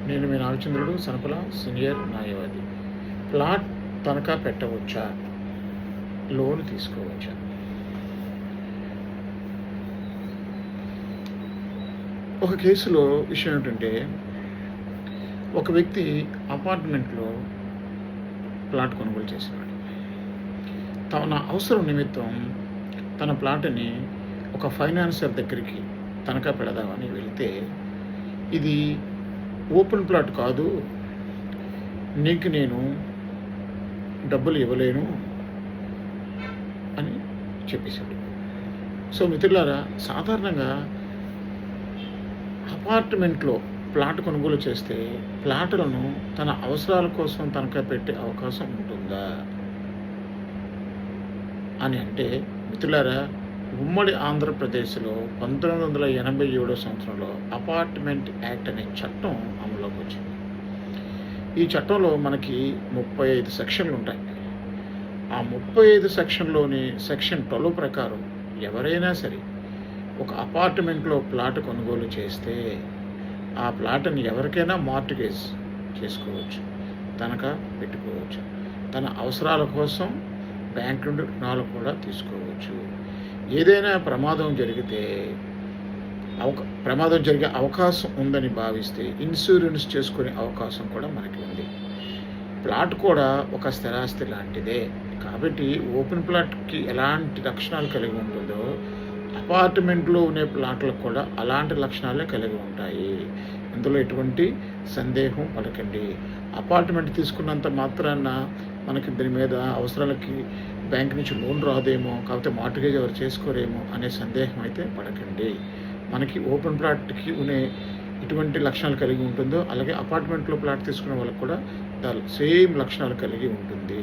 నేను మీ నాగచంద్రుడు సనపల సీనియర్ న్యాయవాది. ప్లాట్ తనఖా పెట్టవచ్చా? లోన్ తీసుకోవచ్చా? ఒక కేసులో విషయం ఏంటంటే, ఒక వ్యక్తి అపార్ట్మెంట్లో ప్లాట్ కొనుగోలు చేసేవాడు. తన అవసరం నిమిత్తం తన ప్లాట్ని ఒక ఫైనాన్సర్ దగ్గరికి తనఖా పెడదామని వెళ్తే, ఇది ఓపెన్ ప్లాట్ కాదు, నీకు నేను డబ్బులు ఇవ్వలేను అని చెప్పేశాడు. సో మిత్రులారా, సాధారణంగా అపార్ట్మెంట్లో ప్లాట్ కొనుగోలు చేస్తే ప్లాట్లను తన అవసరాల కోసం తనఖా పెట్టే అవకాశం ఉంటుందా అని అంటే, మిత్రులారా, ఉమ్మడి ఆంధ్రప్రదేశ్లో 1987 సంవత్సరంలో అపార్ట్మెంట్ యాక్ట్ అనే చట్టం అమల్లోకి వచ్చింది. ఈ చట్టంలో మనకి 35 సెక్షన్లు ఉంటాయి. ఆ 35 సెక్షన్లోని సెక్షన్ 12 ప్రకారం ఎవరైనా సరే ఒక అపార్ట్మెంట్లో ప్లాట్ కొనుగోలు చేస్తే ఆ ప్లాట్ని ఎవరికైనా మార్టిగేజ్ చేసుకోవచ్చు, తనఖా పెట్టుకోవచ్చు, తన అవసరాల కోసం బ్యాంక్ నుండి రుణాలు కూడా తీసుకోవచ్చు. ఏదైనా ప్రమాదం జరిగే అవకాశం ఉందని భావిస్తే ఇన్సూరెన్స్ చేసుకునే అవకాశం కూడా మనకి ఉంది. ప్లాట్ కూడా ఒక స్థిరాస్తి లాంటిదే కాబట్టి ఓపెన్ ప్లాట్కి ఎలాంటి లక్షణాలు కలిగి ఉంటుందో అపార్ట్మెంట్లో ఉండే ప్లాట్లకు కూడా అలాంటి లక్షణాలే కలిగి ఉంటాయి. ఇందులో ఎటువంటి సందేహం పడకండి. అపార్ట్మెంట్ తీసుకున్నంత మాత్రాన మనకి దీని మీద అవసరాలకి బ్యాంక్ నుంచి లోన్ రాదేమో, కాకపోతే మార్టిగేజ్ ఎవరు చేసుకోరేమో అనే సందేహం అయితే పడకండి. మనకి ఓపెన్ ప్లాట్కి ఉండే ఎటువంటి లక్షణాలు కలిగి ఉంటుందో అలాగే అపార్ట్మెంట్లో ప్లాట్ తీసుకునే వాళ్ళకి కూడా సేమ్ లక్షణాలు కలిగి ఉంటుంది.